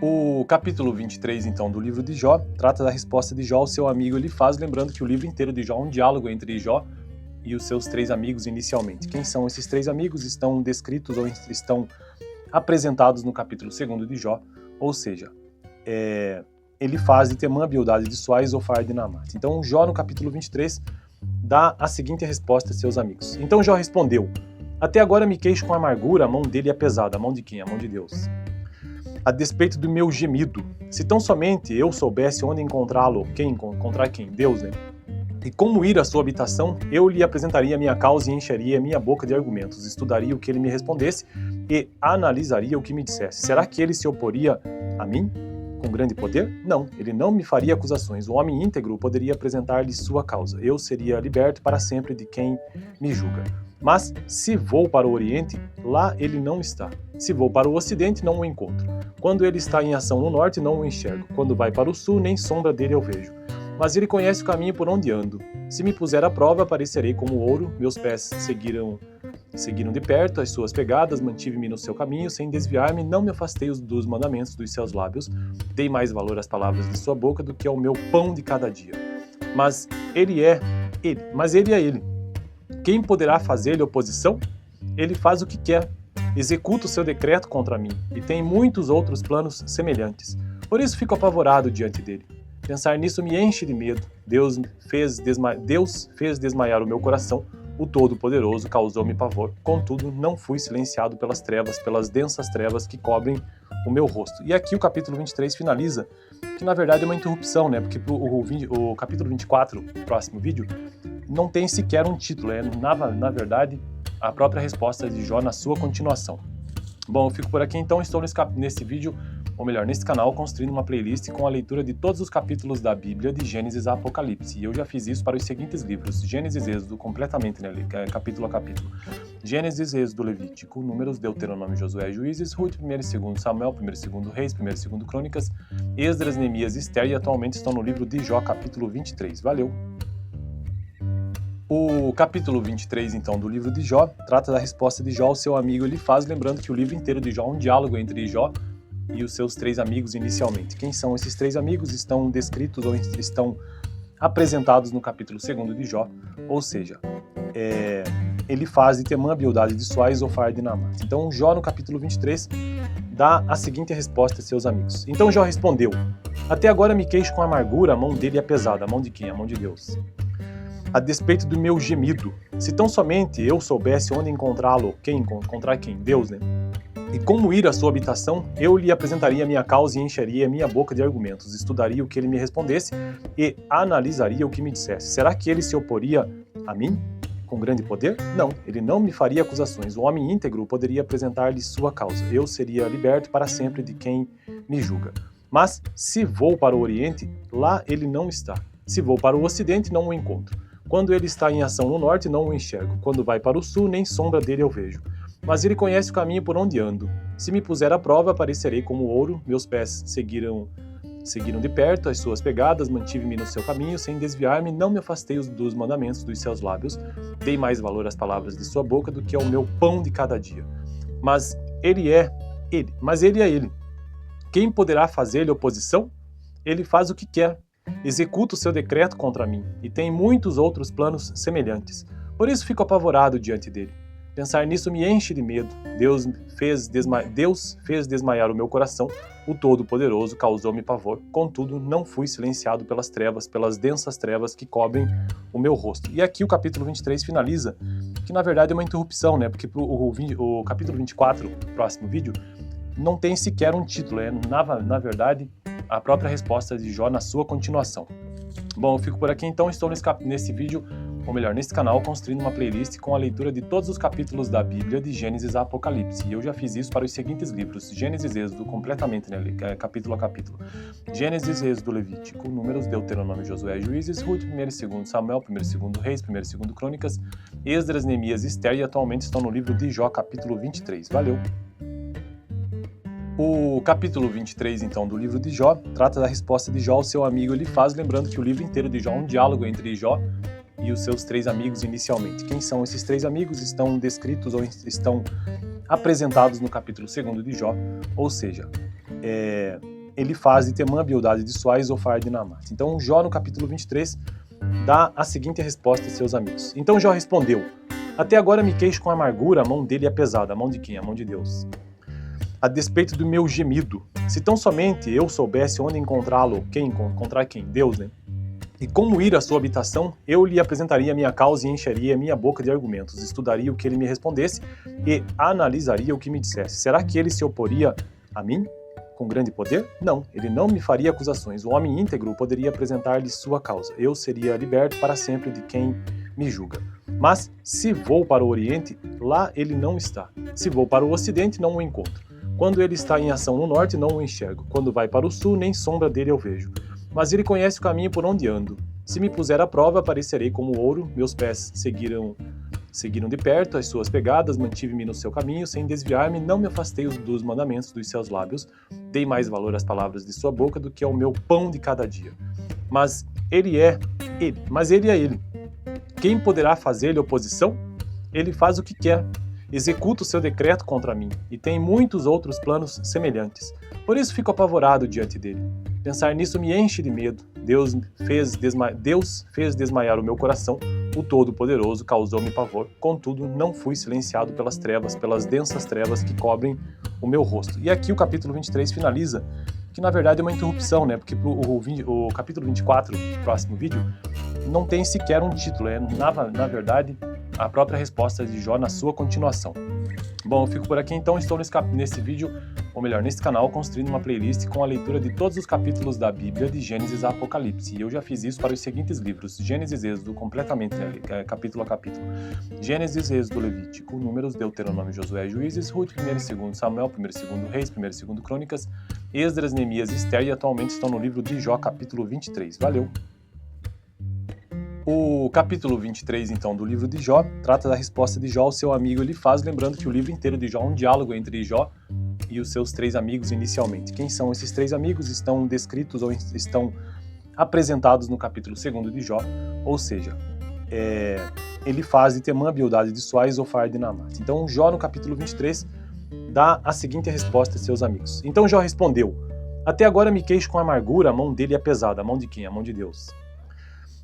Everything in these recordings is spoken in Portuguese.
O capítulo 23, então, do livro de Jó, trata da resposta de Jó ao seu amigo Elifaz, lembrando que o livro inteiro de Jó é um diálogo entre Jó e os seus três amigos inicialmente. Quem são esses três amigos estão descritos ou estão apresentados no capítulo 2 de Jó, ou seja, Elifaz de Temã, Bildade de Suá e Zofar de Naamate. Então, Jó, no capítulo 23, dá a seguinte resposta a seus amigos. Então Jó respondeu: até agora me queixo com amargura, a mão dele é pesada. A mão de quem? A mão de Deus. A despeito do meu gemido, se tão somente eu soubesse onde encontrá-lo, encontrar quem? Deus, né? E como ir à sua habitação, eu lhe apresentaria minha causa e encheria minha boca de argumentos, estudaria o que ele me respondesse e analisaria o que me dissesse. Será que ele se oporia a mim com grande poder? Não, ele não me faria acusações. O homem íntegro poderia apresentar-lhe sua causa. Eu seria liberto para sempre de quem me julga. Mas se vou para o Oriente, lá ele não está. Se vou para o Ocidente, não o encontro. Quando ele está em ação no Norte, não o enxergo. Quando vai para o Sul, nem sombra dele eu vejo. Mas ele conhece o caminho por onde ando. Se me puser à prova, aparecerei como ouro. Meus pés seguiram de perto as suas pegadas, mantive-me no seu caminho, sem desviar-me, não me afastei dos mandamentos dos seus lábios. Dei mais valor às palavras de sua boca do que ao meu pão de cada dia. Mas ele é ele. Quem poderá fazer-lhe oposição? Ele faz o que quer, executa o seu decreto contra mim, e tem muitos outros planos semelhantes. Por isso fico apavorado diante dele. Pensar nisso me enche de medo. Deus fez desmaiar o meu coração. O Todo-Poderoso causou-me pavor. Contudo, não fui silenciado pelas trevas, pelas densas trevas que cobrem o meu rosto. E aqui o capítulo 23 finaliza, que na verdade é uma interrupção, né? Porque o capítulo 24, o próximo vídeo, não tem sequer um título. É, na verdade, a própria resposta de Jó na sua continuação. Bom, eu fico por aqui então. Estou nesse vídeo, ou melhor, nesse canal, construindo uma playlist com a leitura de todos os capítulos da Bíblia, de Gênesis a Apocalipse. E eu já fiz isso para os seguintes livros: Gênesis e Êxodo, completamente, né, capítulo a capítulo. Gênesis, Êxodo, Levítico, Números, Deuteronômio, Josué, Juízes, Ruth, 1 e 2 Samuel, 1 e 2 Reis, 1 e 2 Crônicas, Esdras, Neemias e Esther, e atualmente estão no livro de Jó, capítulo 23. Valeu! O capítulo 23, então, do livro de Jó, trata da resposta de Jó ao seu amigo Elifaz, lembrando que o livro inteiro de Jó é um diálogo entre Jó e os seus três amigos inicialmente. Quem são esses três amigos estão descritos ou estão apresentados no capítulo 2 de Jó, ou seja, Elifaz de Temã, Bildade de Suá e Zofar de Naamate. Então Jó, no capítulo 23, dá a seguinte resposta a seus amigos. Então Jó respondeu: até agora me queixo com amargura, a mão dele é pesada. A mão de quem? A mão de Deus. A despeito do meu gemido, se tão somente eu soubesse onde encontrá-lo, encontrar quem? Deus, né? E como ir à sua habitação, eu lhe apresentaria minha causa e encheria minha boca de argumentos, estudaria o que ele me respondesse e analisaria o que me dissesse. Será que ele se oporia a mim com grande poder? Não, ele não me faria acusações. O homem íntegro poderia apresentar-lhe sua causa. Eu seria liberto para sempre de quem me julga. Mas se vou para o Oriente, lá ele não está. Se vou para o Ocidente, não o encontro. Quando ele está em ação no Norte, não o enxergo. Quando vai para o Sul, nem sombra dele eu vejo. Mas ele conhece o caminho por onde ando. Se me puser à prova, aparecerei como ouro. Meus pés seguiram de perto as suas pegadas, mantive-me no seu caminho, sem desviar-me, não me afastei dos mandamentos dos seus lábios. Dei mais valor às palavras de sua boca do que ao meu pão de cada dia. Mas ele é ele. Quem poderá fazer-lhe oposição? Ele faz o que quer, executa o seu decreto contra mim, e tem muitos outros planos semelhantes. Por isso fico apavorado diante dele. Pensar nisso me enche de medo. Deus fez desmaiar o meu coração. O Todo-Poderoso causou-me pavor. Contudo, não fui silenciado pelas trevas, pelas densas trevas que cobrem o meu rosto. E aqui o capítulo 23 finaliza, que na verdade é uma interrupção, né? Porque o capítulo 24, o próximo vídeo, não tem sequer um título. É, na verdade, a própria resposta de Jó na sua continuação. Bom, eu fico por aqui então. Estou nesse vídeo, ou melhor, nesse canal, construindo uma playlist com a leitura de todos os capítulos da Bíblia, de Gênesis a Apocalipse. E eu já fiz isso para os seguintes livros: Gênesis e Êxodo, completamente, né, capítulo a capítulo. Gênesis, Êxodo, Levítico, Números, Deuteronômio, Josué, Juízes, Ruth, 1 e 2 Samuel, 1 e 2 Reis, 1 e 2 Crônicas, Esdras, Neemias e Esther, e atualmente estão no livro de Jó, capítulo 23. Valeu! O capítulo 23, então, do livro de Jó, trata da resposta de Jó ao seu amigo Elifaz, lembrando que o livro inteiro de Jó é um diálogo entre Jó e os seus três amigos inicialmente. Quem são esses três amigos estão descritos ou estão apresentados no capítulo 2 de Jó, ou seja, Elifaz de Temã, Bildade de Suá e Zofar de Naamate. Então Jó, no capítulo 23, dá a seguinte resposta a seus amigos. Então Jó respondeu: até agora me queixo com amargura, a mão dele é pesada. A mão de quem? A mão de Deus. A despeito do meu gemido. Se tão somente eu soubesse onde encontrá-lo, encontrar quem? Deus, né? E como ir à sua habitação, eu lhe apresentaria a minha causa e encheria minha boca de argumentos, estudaria o que ele me respondesse e analisaria o que me dissesse. Será que ele se oporia a mim com grande poder? Não, ele não me faria acusações. O homem íntegro poderia apresentar-lhe sua causa. Eu seria liberto para sempre de quem me julga. Mas se vou para o Oriente, lá ele não está. Se vou para o Ocidente, não o encontro. Quando ele está em ação no Norte, não o enxergo. Quando vai para o Sul, nem sombra dele eu vejo. Mas ele conhece o caminho por onde ando. Se me puser à prova, aparecerei como ouro. Meus pés seguiram de perto as suas pegadas, mantive-me no seu caminho, sem desviar-me, não me afastei dos mandamentos dos seus lábios. Dei mais valor às palavras de sua boca do que ao meu pão de cada dia. Mas ele é ele. Quem poderá fazer-lhe oposição? Ele faz o que quer. Executa o seu decreto contra mim, e tem muitos outros planos semelhantes. Por isso fico apavorado diante dele. Pensar nisso me enche de medo. Deus fez desmaiar o meu coração. O Todo-Poderoso causou-me pavor. Contudo, não fui silenciado pelas trevas, pelas densas trevas que cobrem o meu rosto. E aqui o capítulo 23 finaliza, que na verdade é uma interrupção, né? Porque o capítulo 24, próximo vídeo, não tem sequer um título. É, na verdade, a própria resposta de Jó na sua continuação. Bom, eu fico por aqui então. Estou nesse vídeo, ou melhor, nesse canal, construindo uma playlist com a leitura de todos os capítulos da Bíblia, de Gênesis a Apocalipse. E eu já fiz isso para os seguintes livros: Gênesis e Êxodo, completamente, né, capítulo a capítulo. Gênesis, Êxodo, Levítico, Números, Deuteronômio, Josué e Juízes, Ruth, 1 e 2 Samuel, 1 e 2 Reis, 1 e 2 Crônicas, Esdras, Neemias e Esther, e atualmente estão no livro de Jó, capítulo 23. Valeu! O capítulo 23, então, do livro de Jó, trata da resposta de Jó ao seu amigo Elifaz, lembrando que o livro inteiro de Jó é um diálogo entre Jó e os seus três amigos inicialmente. Quem são esses três amigos? Estão descritos ou estão apresentados no capítulo 2 de Jó, ou seja, Elifaz de Temã, Bildade de Suá e Zofar de Naamate. Então Jó, no capítulo 23, dá a seguinte resposta a seus amigos. Então Jó respondeu: até agora me queixo com amargura, a mão dele é pesada. A mão de quem? A mão de Deus.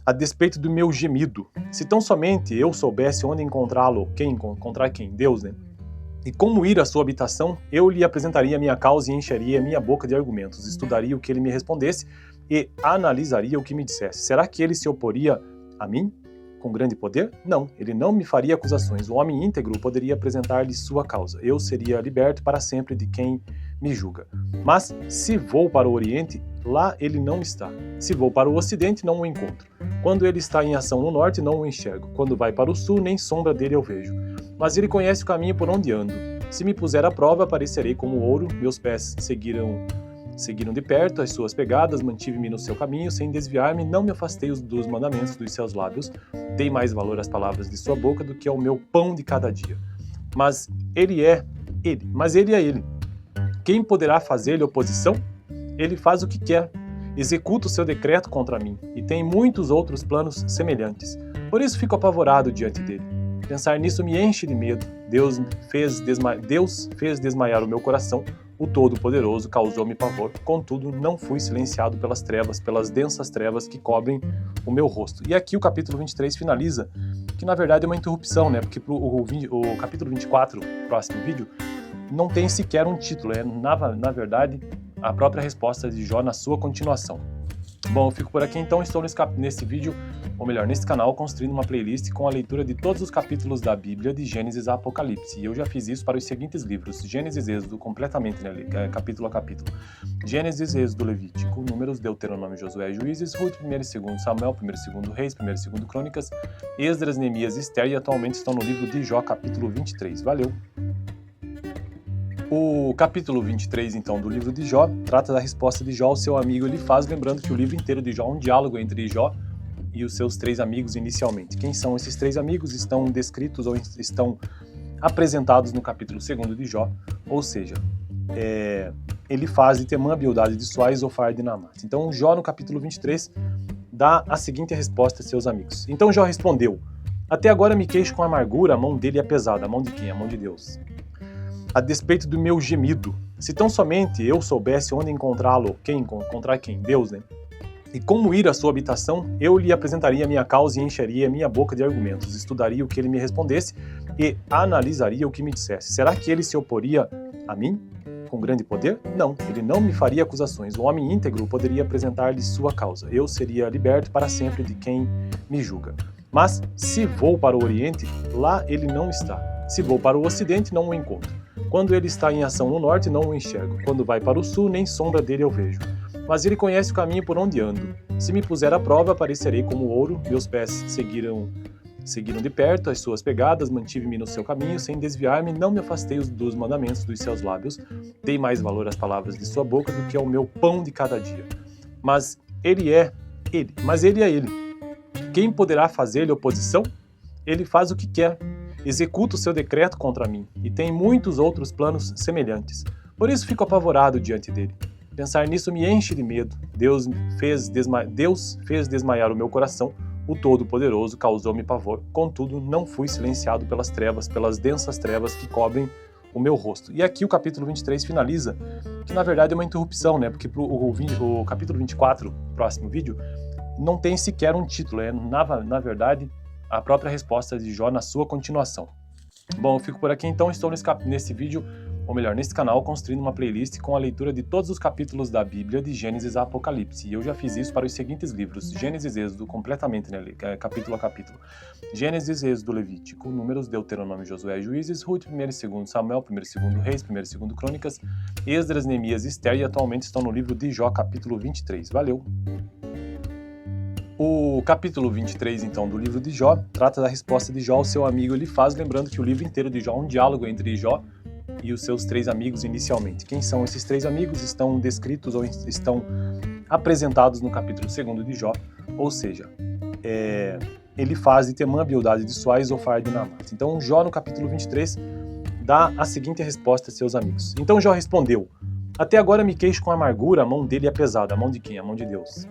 A despeito do meu gemido. Se tão somente eu soubesse onde encontrá-lo, encontrar quem? Deus, né? E como ir à sua habitação, eu lhe apresentaria a minha causa e encheria minha boca de argumentos, estudaria o que ele me respondesse e analisaria o que me dissesse. Será que ele se oporia a mim com grande poder? Não, ele não me faria acusações. O homem íntegro poderia apresentar-lhe sua causa. Eu seria liberto para sempre de quem me julga. Mas se vou para o Oriente, lá ele não está. Se vou para o Ocidente, não o encontro. Quando ele está em ação no Norte, não o enxergo. Quando vai para o Sul, nem sombra dele eu vejo. Mas ele conhece o caminho por onde ando. Se me puser à prova, aparecerei como ouro. Meus pés seguiram de perto as suas pegadas, mantive-me no seu caminho, sem desviar-me, não me afastei dos mandamentos dos seus lábios. Dei mais valor às palavras de sua boca do que ao meu pão de cada dia. Mas ele é ele. Quem poderá fazer-lhe oposição? Ele faz o que quer. Executa o seu decreto contra mim, e tem muitos outros planos semelhantes. Por isso fico apavorado diante dele. Pensar nisso me enche de medo. Deus fez desmaiar o meu coração. O Todo-Poderoso causou-me pavor. Contudo, não fui silenciado pelas trevas, pelas densas trevas que cobrem o meu rosto. E aqui o capítulo 23 finaliza, que na verdade é uma interrupção, né? Porque o capítulo 24, próximo vídeo, não tem sequer um título. É, na verdade, a própria resposta de Jó na sua continuação. Bom, eu fico por aqui então. Estou nesse vídeo, ou melhor, nesse canal, construindo uma playlist com a leitura de todos os capítulos da Bíblia, de Gênesis a Apocalipse. E eu já fiz isso para os seguintes livros: Gênesis e Êxodo, completamente, né, capítulo a capítulo. Gênesis, Êxodo, Levítico, Números, Deuteronômio, Josué e Juízes, Ruth, 1 e 2 Samuel, 1 e 2 Reis, 1 e 2 Crônicas, Esdras, Neemias e Esther, e atualmente estão no livro de Jó, capítulo 23. Valeu! O capítulo 23, então, do livro de Jó, trata da resposta de Jó ao seu amigo Elifaz, lembrando que o livro inteiro de Jó é um diálogo entre Jó e os seus três amigos inicialmente. Quem são esses três amigos? Estão descritos ou estão apresentados no capítulo 2 de Jó, ou seja, Elifaz de Temã, Bildade de Suá e Zofar de Naamate. Então Jó, no capítulo 23, dá a seguinte resposta a seus amigos. Então Jó respondeu: até agora me queixo com amargura, a mão dele é pesada. A mão de quem? A mão de Deus. a despeito do meu gemido. Se tão somente eu soubesse onde encontrá-lo, encontrar quem? Deus, né? E como ir à sua habitação, eu lhe apresentaria minha causa e encheria minha boca de argumentos, estudaria o que ele me respondesse e analisaria o que me dissesse. Será que ele se oporia a mim com grande poder? Não, ele não me faria acusações. O homem íntegro poderia apresentar-lhe sua causa. Eu seria liberto para sempre de quem me julga. Mas se vou para o Oriente, lá ele não está. Se vou para o Ocidente, não o encontro. Quando ele está em ação no Norte, não o enxergo. Quando vai para o Sul, nem sombra dele eu vejo. Mas ele conhece o caminho por onde ando. Se me puser à prova, aparecerei como ouro, meus pés seguiram de perto as suas pegadas, mantive-me no seu caminho, sem desviar-me, não me afastei dos mandamentos dos seus lábios, dei mais valor às palavras de sua boca do que ao meu pão de cada dia. Mas ele é ele. Quem poderá fazer-lhe oposição? Ele faz o que quer, executa o seu decreto contra mim, e tem muitos outros planos semelhantes. Por isso fico apavorado diante dele. Pensar nisso me enche de medo. Deus fez desmaiar o meu coração. O Todo-Poderoso causou-me pavor. Contudo, não fui silenciado pelas trevas, pelas densas trevas que cobrem o meu rosto. E aqui o capítulo 23 finaliza, que na verdade é uma interrupção, né? Porque o capítulo 24, próximo vídeo, não tem sequer um título. É, na verdade, a própria resposta de Jó na sua continuação. Bom, eu fico por aqui então. Estou nesse vídeo, ou melhor, nesse canal, construindo uma playlist com a leitura de todos os capítulos da Bíblia, de Gênesis a Apocalipse. E eu já fiz isso para os seguintes livros: Gênesis e Êxodo, completamente, né, capítulo a capítulo. Gênesis, Êxodo, Levítico, Números, Deuteronômio, Josué, Juízes, Ruth, 1 e 2 Samuel, 1 e 2 Reis, 1 e 2 Crônicas, Esdras, Neemias e Esther, e atualmente estão no livro de Jó, capítulo 23. Valeu! O capítulo 23, então, do livro de Jó, trata da resposta de Jó ao seu amigo Elifaz, lembrando que o livro inteiro de Jó é um diálogo entre Jó e os seus três amigos inicialmente. Quem são esses três amigos? Estão descritos ou estão apresentados no capítulo 2 de Jó, ou seja, Elifaz de Temã, Bildade de Suá e Zofar de Naamate. Então Jó, no capítulo 23, dá a seguinte resposta a seus amigos. Então Jó respondeu: até agora me queixo com amargura, a mão dele é pesada. A mão de quem? A mão de Deus.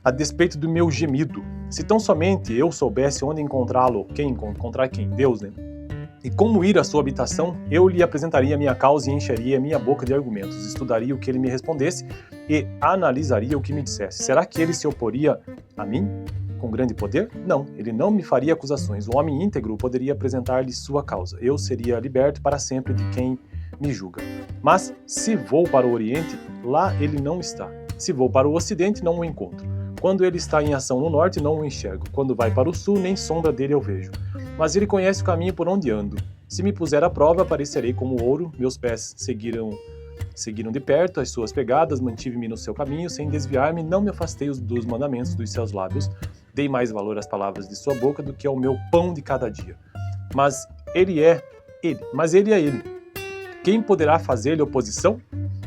A despeito do meu gemido. Se tão somente eu soubesse onde encontrá-lo, encontrar quem? Deus, né? E como ir à sua habitação, eu lhe apresentaria minha causa e encheria minha boca de argumentos, estudaria o que ele me respondesse e analisaria o que me dissesse. Será que ele se oporia a mim com grande poder? Não, ele não me faria acusações. O homem íntegro poderia apresentar-lhe sua causa. Eu seria liberto para sempre de quem me julga. Mas se vou para o Oriente, lá ele não está. Se vou para o Ocidente, não o encontro. Quando ele está em ação no Norte, não o enxergo. Quando vai para o Sul, nem sombra dele eu vejo. Mas ele conhece o caminho por onde ando. Se me puser à prova, aparecerei como ouro, meus pés seguiram de perto as suas pegadas, mantive-me no seu caminho, sem desviar-me, não me afastei dos mandamentos dos seus lábios, dei mais valor às palavras de sua boca do que ao meu pão de cada dia. Mas ele é ele. Quem poderá fazer-lhe oposição?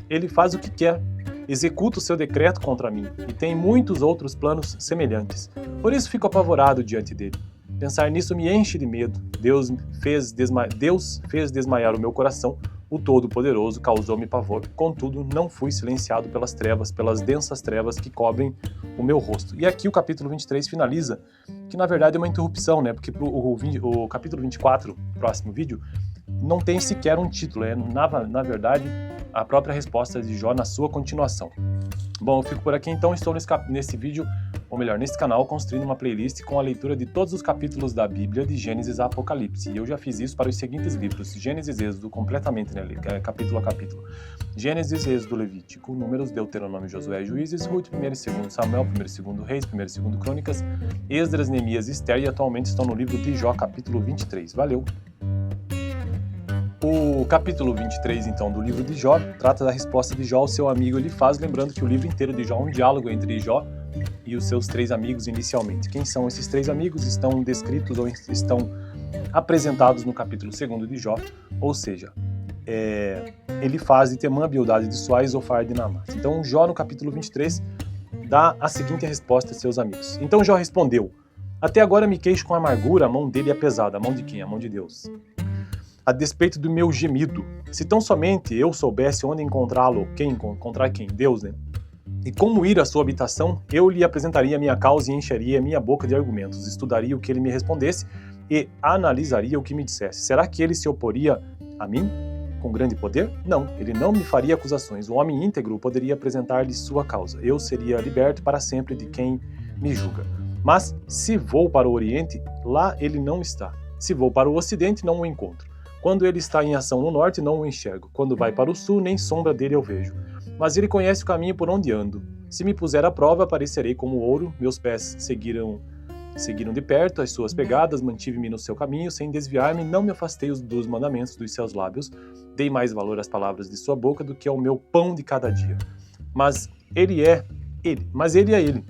Ele faz o que quer, executa o seu decreto contra mim, e tem muitos outros planos semelhantes. Por isso fico apavorado diante dele. Pensar nisso me enche de medo. Deus fez desmaiar o meu coração. O Todo-Poderoso causou-me pavor. Contudo, não fui silenciado pelas trevas, pelas densas trevas que cobrem o meu rosto. E aqui o capítulo 23 finaliza, que na verdade é uma interrupção, né? Porque o capítulo 24, próximo vídeo, não tem sequer um título. É, na verdade, a própria resposta de Jó na sua continuação. Bom, eu fico por aqui então. Estou nesse vídeo, ou melhor, nesse canal, construindo uma playlist com a leitura de todos os capítulos da Bíblia, de Gênesis a Apocalipse. E eu já fiz isso para os seguintes livros: Gênesis e Êxodo, completamente, né, capítulo a capítulo. Gênesis, Êxodo, Levítico, Números, Deuteronômio, Josué, Juízes, Ruth, 1 e 2 Samuel, 1 e 2 Reis, 1 e 2 Crônicas, Esdras, Neemias e Esther, e atualmente estão no livro de Jó, capítulo 23. Valeu! O capítulo 23, então, do livro de Jó, trata da resposta de Jó ao seu amigo Elifaz, lembrando que o livro inteiro de Jó é um diálogo entre Jó e os seus três amigos inicialmente. Quem são esses três amigos? Estão descritos ou estão apresentados no capítulo 2 de Jó, ou seja, Elifaz de Temã, Bildade de Suá e Zofar de Naamate. Então Jó, no capítulo 23, dá a seguinte resposta a seus amigos. Então Jó respondeu: até agora me queixo com amargura, a mão dele é pesada. A mão de quem? A mão de Deus. A despeito do meu gemido. Se tão somente eu soubesse onde encontrá-lo, encontrar quem? Deus, né? E como ir à sua habitação, eu lhe apresentaria minha causa e encheria minha boca de argumentos, estudaria o que ele me respondesse e analisaria o que me dissesse. Será que ele se oporia a mim com grande poder? Não, ele não me faria acusações. O homem íntegro poderia apresentar-lhe sua causa. Eu seria liberto para sempre de quem me julga. Mas se vou para o Oriente, lá ele não está. Se vou para o Ocidente, não o encontro. Quando ele está em ação no Norte, não o enxergo. Quando vai para o Sul, nem sombra dele eu vejo. Mas ele conhece o caminho por onde ando. Se me puser à prova, aparecerei como ouro. Meus pés seguiram de perto as suas pegadas, mantive-me no seu caminho, sem desviar-me, não me afastei dos mandamentos dos seus lábios, dei mais valor às palavras de sua boca do que ao meu pão de cada dia. Mas ele é ele.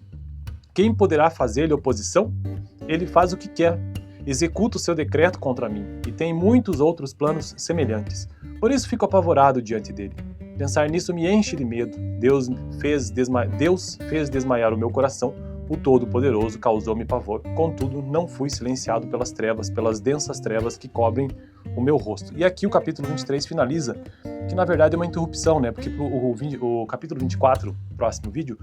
Quem poderá fazer-lhe oposição? Ele faz o que quer, executa o seu decreto contra mim, e tem muitos outros planos semelhantes. Por isso fico apavorado diante dele. Pensar nisso me enche de medo. Deus fez desmaiar o meu coração. O Todo-Poderoso causou-me pavor, contudo não fui silenciado pelas trevas, pelas densas trevas que cobrem o meu rosto. E aqui o capítulo 23 finaliza, que na verdade é uma interrupção, né? Porque o capítulo 24, próximo vídeo,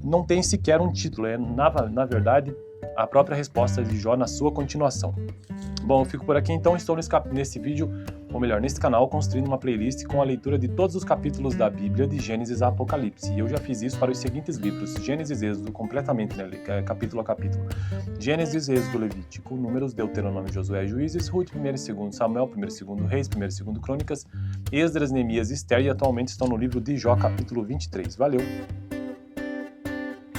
não tem sequer um título, é na verdade a própria resposta de Jó na sua continuação. Bom, eu fico por aqui então, estou nesse vídeo, ou melhor, nesse canal, construindo uma playlist com a leitura de todos os capítulos da Bíblia, de Gênesis a Apocalipse. E eu já fiz isso para os seguintes livros: Gênesis e Êxodo, completamente, né, capítulo a capítulo. Gênesis, Êxodo, Levítico, Números, Deuteronômio, Josué, Juízes, Ruth, 1 e 2 Samuel, 1 e 2 Reis, 1 e 2 Crônicas, Esdras, Neemias e Esther, e atualmente estão no livro de Jó, capítulo 23. Valeu!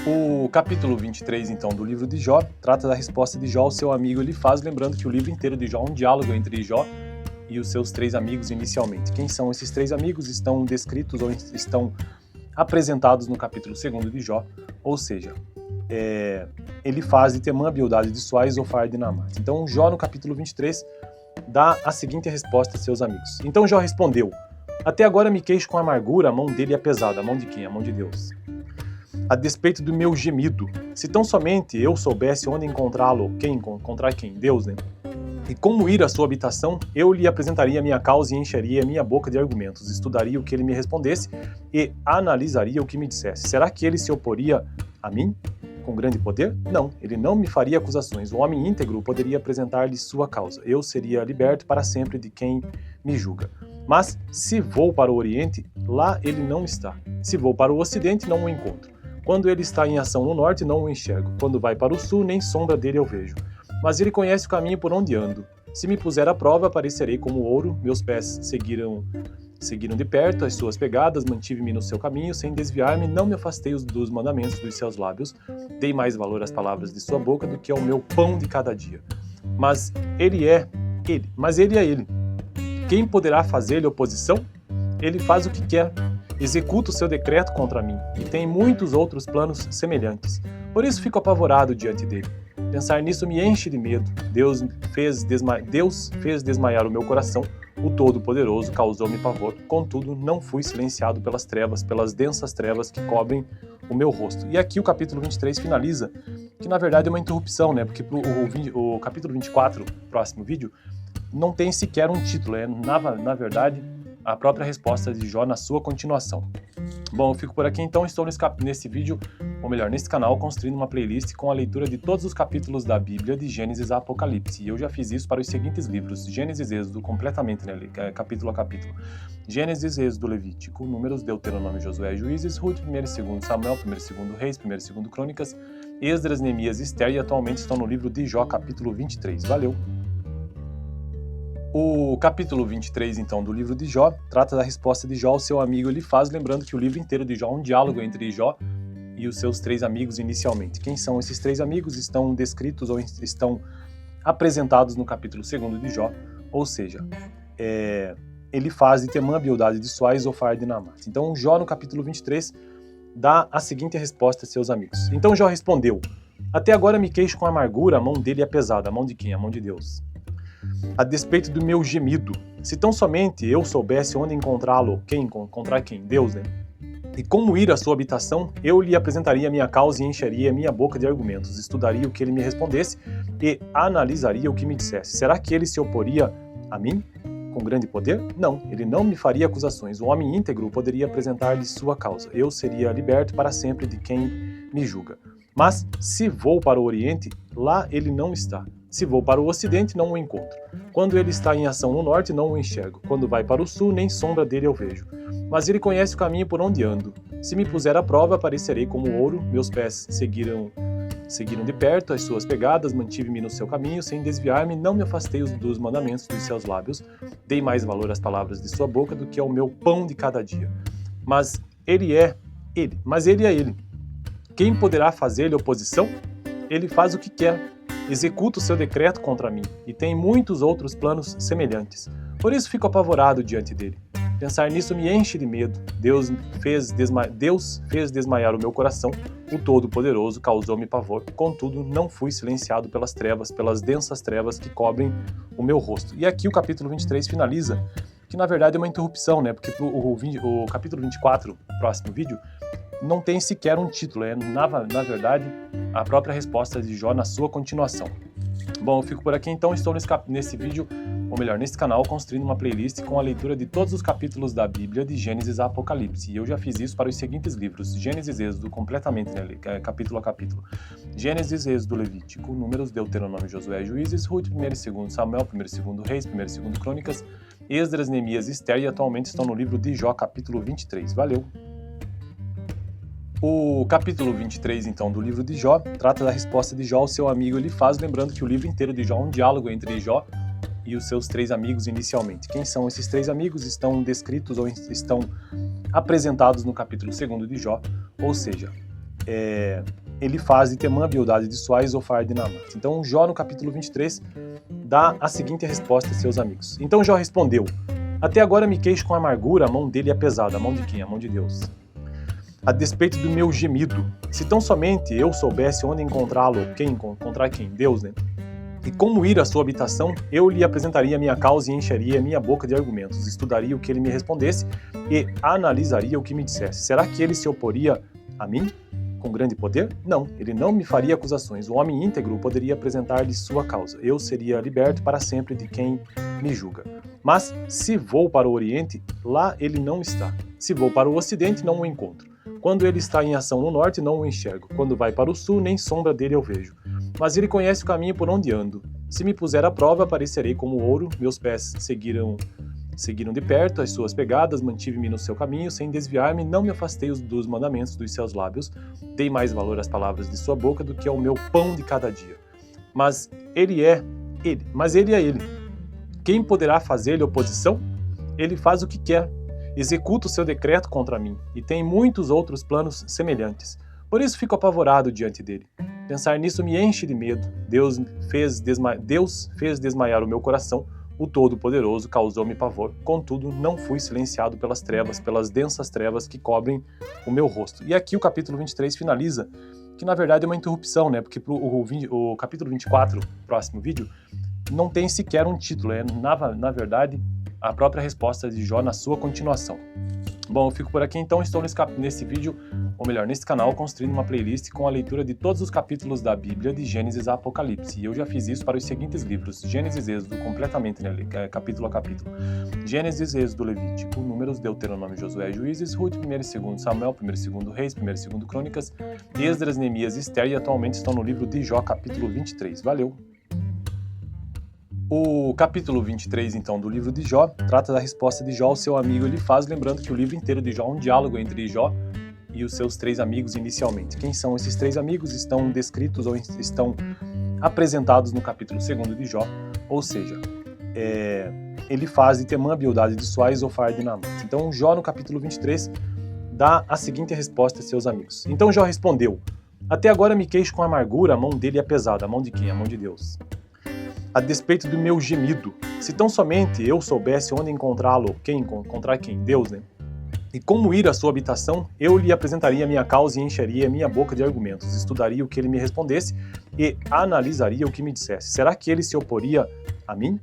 O capítulo 23, então, do livro de Jó, trata da resposta de Jó ao seu amigo Elifaz, lembrando que o livro inteiro de Jó é um diálogo entre Jó e os seus três amigos inicialmente. Quem são esses três amigos estão descritos ou estão apresentados no capítulo 2 de Jó, ou seja, Elifaz de Temã, Bildade de Suá e Zofar de Naamá. Então Jó, no capítulo 23, dá a seguinte resposta a seus amigos. Então Jó respondeu: até agora me queixo com amargura, a mão dele é pesada. A mão de quem? A mão de Deus. A despeito do meu gemido, se tão somente eu soubesse onde encontrá-lo, encontrar quem? Deus, né? E como ir à sua habitação, eu lhe apresentaria a minha causa e encheria a minha boca de argumentos, estudaria o que ele me respondesse e analisaria o que me dissesse. Será que ele se oporia a mim com grande poder? Não, ele não me faria acusações. O homem íntegro poderia apresentar-lhe sua causa. Eu seria liberto para sempre de quem me julga. Mas se vou para o Oriente, lá ele não está. Se vou para o Ocidente, não o encontro. Quando ele está em ação no Norte, não o enxergo. Quando vai para o Sul, nem sombra dele eu vejo. Mas ele conhece o caminho por onde ando. Se me puser à prova, aparecerei como ouro. Meus pés seguiram de perto as suas pegadas, mantive-me no seu caminho, sem desviar-me, não me afastei dos mandamentos dos seus lábios, dei mais valor às palavras de sua boca do que ao meu pão de cada dia. Mas ele é ele. Quem poderá fazer-lhe oposição? Ele faz o que quer, executa o seu decreto contra mim, e tem muitos outros planos semelhantes. Por isso fico apavorado diante dele. Pensar nisso me enche de medo. Deus fez desmaiar o meu coração. O Todo-Poderoso causou-me pavor. Contudo, não fui silenciado pelas trevas, pelas densas trevas que cobrem o meu rosto. E aqui o capítulo 23 finaliza, que na verdade é uma interrupção, né? Porque o capítulo 24, próximo vídeo, não tem sequer um título. É, na verdade, a própria resposta de Jó na sua continuação. Bom, eu fico por aqui então, estou nesse vídeo, ou melhor, nesse canal, construindo uma playlist com a leitura de todos os capítulos da Bíblia, de Gênesis a Apocalipse. E eu já fiz isso para os seguintes livros: Gênesis e Êxodo, completamente, né, capítulo a capítulo. Gênesis, Êxodo, Levítico, Números, Deuteronômio, Josué, Juízes, Ruth, 1 e 2 Samuel, 1 e 2 Reis, 1 e 2 Crônicas, Esdras, Neemias e Esther, e atualmente estão no livro de Jó, capítulo 23. Valeu! O capítulo 23, então, do livro de Jó, trata da resposta de Jó ao seu amigo Elifaz, lembrando que o livro inteiro de Jó é um diálogo entre Jó e os seus três amigos inicialmente. Quem são esses três amigos estão descritos ou estão apresentados no capítulo 2 de Jó, ou seja, Elifaz de Temã, Bildade de Suá e Zofar de Naamá. Então Jó, no capítulo 23, dá a seguinte resposta a seus amigos. Então Jó respondeu: até agora me queixo com amargura, a mão dele é pesada. A mão de quem? A mão de Deus. A despeito do meu gemido, se tão somente eu soubesse onde encontrá-lo, encontrar quem? Deus, né? E como ir à sua habitação, eu lhe apresentaria a minha causa e encheria a minha boca de argumentos, estudaria o que ele me respondesse e analisaria o que me dissesse. Será que ele se oporia a mim com grande poder? Não, ele não me faria acusações. O homem íntegro poderia apresentar-lhe sua causa. Eu seria liberto para sempre de quem me julga. Mas se vou para o Oriente, lá ele não está. Se vou para o ocidente, não o encontro. Quando ele está em ação no norte, não o enxergo. Quando vai para o sul, nem sombra dele eu vejo. Mas ele conhece o caminho por onde ando. Se me puser à prova, aparecerei como ouro, meus pés seguiram de perto as suas pegadas, mantive-me no seu caminho, sem desviar-me, não me afastei dos mandamentos dos seus lábios, dei mais valor às palavras de sua boca do que ao meu pão de cada dia. Mas ele é ele. Quem poderá fazer-lhe oposição? Ele faz o que quer, executa o seu decreto contra mim, e tem muitos outros planos semelhantes. Por isso fico apavorado diante dele. Pensar nisso me enche de medo. Deus fez desmaiar o meu coração, o Todo-Poderoso causou-me pavor. Contudo, não fui silenciado pelas trevas, pelas densas trevas que cobrem o meu rosto. E aqui o capítulo 23 finaliza, que na verdade é uma interrupção, né? Porque o capítulo 24, próximo vídeo, não tem sequer um título, é na verdade a própria resposta de Jó na sua continuação. Bom, eu fico por aqui então, estou nesse vídeo, ou melhor, nesse canal, construindo uma playlist com a leitura de todos os capítulos da Bíblia, de Gênesis a Apocalipse, e eu já fiz isso para os seguintes livros: Gênesis e Êxodo, completamente, né, capítulo a capítulo, Gênesis, Êxodo, Levítico, Números, Deuteronômio, Josué, Juízes, Ruth, 1 e 2 Samuel, 1 e 2 Reis, 1 e 2 Crônicas, Esdras, Neemias e Esther, e atualmente estão no livro de Jó, capítulo 23. Valeu! O capítulo 23, então, do livro de Jó, trata da resposta de Jó ao seu amigo Elifaz, lembrando que o livro inteiro de Jó é um diálogo entre Jó e os seus três amigos inicialmente. Quem são esses três amigos? Estão descritos ou estão apresentados no capítulo 2 de Jó, ou seja, Elifaz de Temã, Bildade de Suá e Zofar de Naamate. Então, Jó, no capítulo 23, dá a seguinte resposta a seus amigos. Então Jó respondeu: até agora me queixo com amargura, a mão dele é pesada. A mão de quem? A mão de Deus. A despeito do meu gemido. Se tão somente eu soubesse onde encontrá-lo, encontrar quem? Deus, né? E como ir à sua habitação, eu lhe apresentaria minha causa e encheria minha boca de argumentos, estudaria o que ele me respondesse e analisaria o que me dissesse. Será que ele se oporia a mim com grande poder? Não, ele não me faria acusações. O homem íntegro poderia apresentar-lhe sua causa. Eu seria liberto para sempre de quem me julga. Mas se vou para o Oriente, lá ele não está. Se vou para o Ocidente, não o encontro. Quando ele está em ação no norte, não o enxergo. Quando vai para o sul, nem sombra dele eu vejo. Mas ele conhece o caminho por onde ando. Se me puser à prova, aparecerei como ouro. Meus pés seguiram de perto as suas pegadas, mantive-me no seu caminho, sem desviar-me, não me afastei dos mandamentos dos seus lábios, dei mais valor às palavras de sua boca do que ao meu pão de cada dia. Mas ele é ele. Quem poderá fazer-lhe oposição? Ele faz o que quer, executa o seu decreto contra mim, e tem muitos outros planos semelhantes. Por isso fico apavorado diante dele. Pensar nisso me enche de medo. Deus fez desmaiar o meu coração, o Todo-Poderoso causou-me pavor. Contudo, não fui silenciado pelas trevas, pelas densas trevas que cobrem o meu rosto. E aqui o capítulo 23 finaliza, que na verdade é uma interrupção, né? Porque o capítulo 24, próximo vídeo, não tem sequer um título, é na verdade a própria resposta de Jó na sua continuação. Bom, eu fico por aqui então, estou nesse vídeo, ou melhor, nesse canal, construindo uma playlist com a leitura de todos os capítulos da Bíblia, de Gênesis a Apocalipse, e eu já fiz isso para os seguintes livros: Gênesis e Êxodo, completamente, né, capítulo a capítulo, Gênesis, Êxodo, Levítico, Números, Deuteronômio, Josué, Juízes, Ruth, 1 e 2 Samuel, 1 e 2 Reis, 1 e 2 Crônicas, Esdras, Neemias e Esther, e atualmente estão no livro de Jó, capítulo 23. Valeu! O capítulo 23, então, do livro de Jó, trata da resposta de Jó ao seu amigo Elifaz, lembrando que o livro inteiro de Jó é um diálogo entre Jó e os seus três amigos inicialmente. Quem são esses três amigos? Estão descritos ou estão apresentados no capítulo 2 de Jó, ou seja, Elifaz de Temã, Bildade de Suá e Zofar de Naamate. Então, Jó, no capítulo 23, dá a seguinte resposta a seus amigos. Então Jó respondeu: até agora me queixo com amargura, a mão dele é pesada. A mão de quem? A mão de Deus. A despeito do meu gemido. Se tão somente eu soubesse onde encontrá-lo, encontrar quem? Deus, né? E como ir à sua habitação, eu lhe apresentaria minha causa e encheria minha boca de argumentos, estudaria o que ele me respondesse e analisaria o que me dissesse. Será que ele se oporia a mim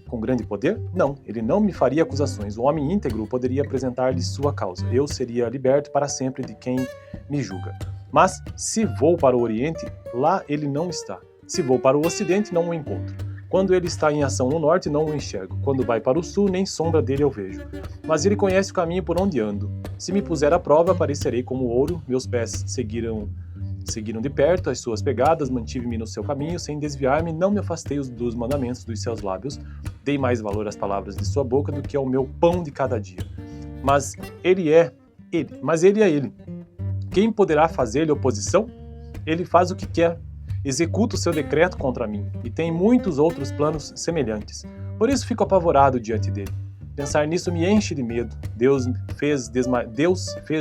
com grande poder? Não, ele não me faria acusações. O homem íntegro poderia apresentar-lhe sua causa. Eu seria liberto para sempre de quem me julga. Mas se vou para o Oriente, lá ele não está. Se vou para o Ocidente, não o encontro. Quando ele está em ação no norte, não o enxergo. Quando vai para o sul, nem sombra dele eu vejo. Mas ele conhece o caminho por onde ando. Se me puser à prova, aparecerei como ouro. Meus pés seguiram Seguiram de perto as suas pegadas, mantive-me no seu caminho, sem desviar-me, não me afastei dos mandamentos dos seus lábios, dei mais valor às palavras de sua boca do que ao meu pão de cada dia. Mas ele é ele. Quem poderá fazer-lhe oposição? Ele faz o que quer, executa o seu decreto contra mim, e tem muitos outros planos semelhantes. Por isso fico apavorado diante dele. Pensar nisso me enche de medo. Deus fez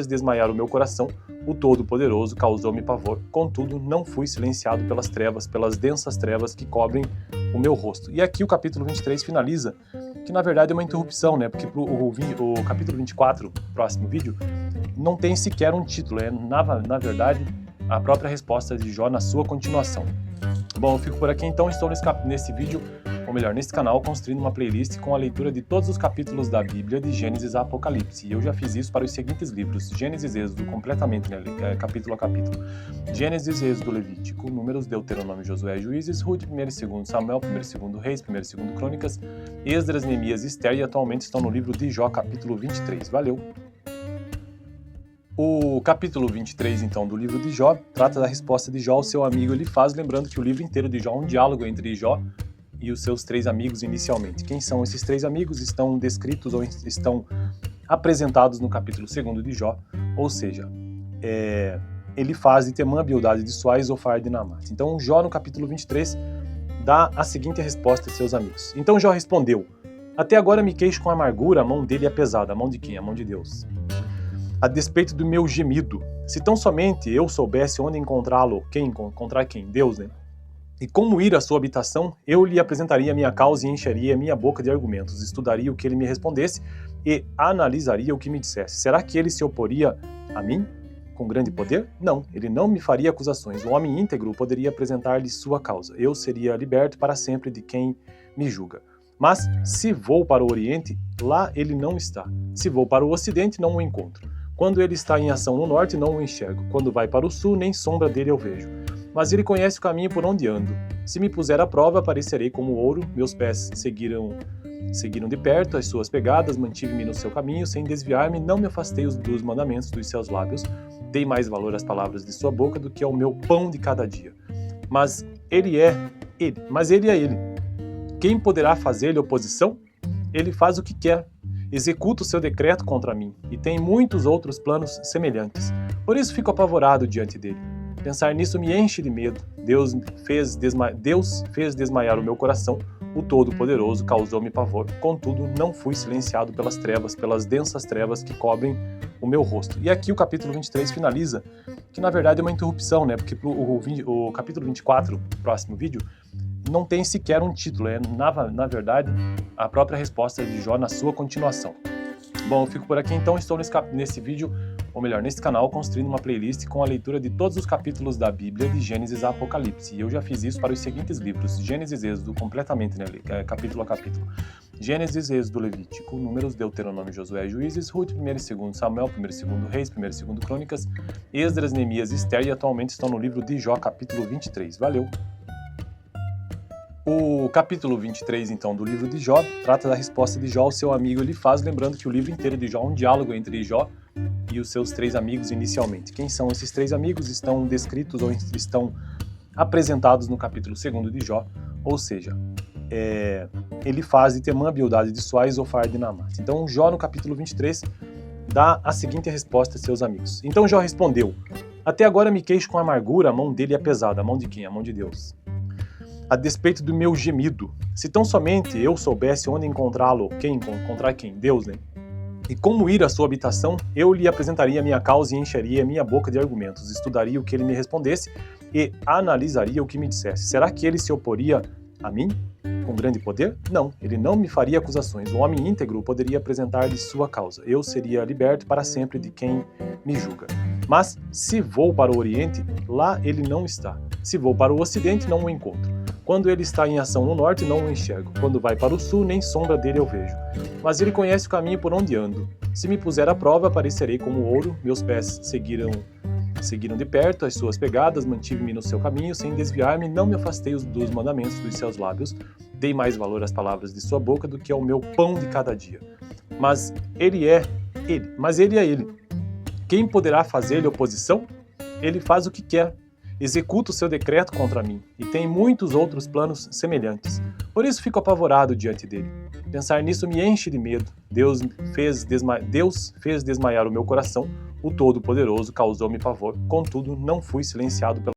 desmaiar o meu coração, o Todo-Poderoso causou-me pavor. Contudo, não fui silenciado pelas trevas, pelas densas trevas que cobrem o meu rosto. E aqui o capítulo 23 finaliza, que na verdade é uma interrupção, né? Porque o capítulo 24, próximo vídeo, não tem sequer um título, é na verdade a própria resposta de Jó na sua continuação. Bom, eu fico por aqui então, estou nesse vídeo, ou melhor, nesse canal, construindo uma playlist com a leitura de todos os capítulos da Bíblia, de Gênesis a Apocalipse. E eu já fiz isso para os seguintes livros: Gênesis e Êxodo, completamente, né, capítulo a capítulo. Gênesis, Êxodo, Levítico, Números, Deuteronômio, Josué, Juízes, Ruth, 1 e 2 Samuel, 1 e 2 Reis, 1 e 2 Crônicas, Esdras, Neemias e Esther, e atualmente estão no livro de Jó, capítulo 23. Valeu! O capítulo 23, então, do livro de Jó, trata da resposta de Jó ao seu amigo Elifaz, lembrando que o livro inteiro de Jó é um diálogo entre Jó e os seus três amigos inicialmente. Quem são esses três amigos estão descritos ou estão apresentados no capítulo 2 de Jó, ou seja, Elifaz de Temã, Bildade de Suá e Zofar de Naamate. Então, Jó, no capítulo 23, dá a seguinte resposta a seus amigos. Então Jó respondeu: até agora me queixo com amargura, a mão dele é pesada. A mão de quem? A mão de Deus. A despeito do meu gemido. Se tão somente eu soubesse onde encontrá-lo, encontrar quem? Deus, né? E como ir à sua habitação, eu lhe apresentaria a minha causa e encheria a minha boca de argumentos, estudaria o que ele me respondesse e analisaria o que me dissesse. Será que ele se oporia a mim com grande poder? Não, ele não me faria acusações. O homem íntegro poderia apresentar-lhe sua causa. Eu seria liberto para sempre de quem me julga. Mas se vou para o Oriente, lá ele não está. Se vou para o Ocidente, não o encontro. Quando ele está em ação no norte, não o enxergo. Quando vai para o sul, nem sombra dele eu vejo. Mas ele conhece o caminho por onde ando. Se me puser à prova, aparecerei como ouro. Meus pés seguiram de perto as suas pegadas, mantive-me no seu caminho, sem desviar-me, não me afastei dos mandamentos dos seus lábios. Dei mais valor às palavras de sua boca do que ao meu pão de cada dia. Mas ele é ele. Quem poderá fazer-lhe oposição? Ele faz o que quer, executa o seu decreto contra mim, e tem muitos outros planos semelhantes. Por isso fico apavorado diante dele. Pensar nisso me enche de medo. Deus fez desmaiar o meu coração, o Todo-Poderoso causou-me pavor. Contudo, não fui silenciado pelas trevas, pelas densas trevas que cobrem o meu rosto. E aqui o capítulo 23 finaliza, que na verdade é uma interrupção, né? Porque o capítulo 24, próximo vídeo, não tem sequer um título, é na verdade a própria resposta de Jó na sua continuação. Bom, eu fico por aqui então, estou nesse vídeo, ou melhor, nesse canal, construindo uma playlist com a leitura de todos os capítulos da Bíblia, de Gênesis a Apocalipse. E eu já fiz isso para os seguintes livros: Gênesis e Êxodo, completamente, né, capítulo a capítulo. Gênesis, Êxodo, Levítico, Números, Deuteronômio, Josué, Juízes, Ruth, 1 e 2 Samuel, 1 e 2 Reis, 1 e 2 Crônicas, Esdras, Neemias e Esther, e atualmente estão no livro de Jó, capítulo 23. Valeu! O capítulo 23, então, do livro de Jó, trata da resposta de Jó ao seu amigo Elifaz, lembrando que o livro inteiro de Jó é um diálogo entre Jó e os seus três amigos inicialmente. Quem são esses três amigos estão descritos ou estão apresentados no capítulo 2 de Jó, ou seja, Elifaz de Temã, Bildade de Suá e Zofar de Naamate. Então, Jó, no capítulo 23, dá a seguinte resposta a seus amigos. Então Jó respondeu: até agora me queixo com amargura, a mão dele é pesada. A mão de quem? A mão de Deus. A despeito do meu gemido. Se tão somente eu soubesse onde encontrá-lo, encontrar quem? Deus, né? E como ir à sua habitação, eu lhe apresentaria a minha causa e encheria a minha boca de argumentos, estudaria o que ele me respondesse e analisaria o que me dissesse. Será que ele se oporia a mim com grande poder? Não, ele não me faria acusações. O homem íntegro poderia apresentar-lhe sua causa. Eu seria liberto para sempre de quem me julga. Mas se vou para o Oriente, lá ele não está. Se vou para o Ocidente, não o encontro. Quando ele está em ação no norte, não o enxergo. Quando vai para o sul, nem sombra dele eu vejo. Mas ele conhece o caminho por onde ando. Se me puser à prova, aparecerei como ouro. Meus pés seguiram de perto as suas pegadas, mantive-me no seu caminho, sem desviar-me, não me afastei dos mandamentos dos seus lábios. Dei mais valor às palavras de sua boca do que ao meu pão de cada dia. Mas ele é ele. Quem poderá fazer-lhe oposição? Ele faz o que quer, executa o seu decreto contra mim e tem muitos outros planos semelhantes. Por isso fico apavorado diante dele. Pensar nisso me enche de medo. Deus fez desmaiar o meu coração, o Todo-Poderoso causou-me pavor, contudo não fui silenciado pela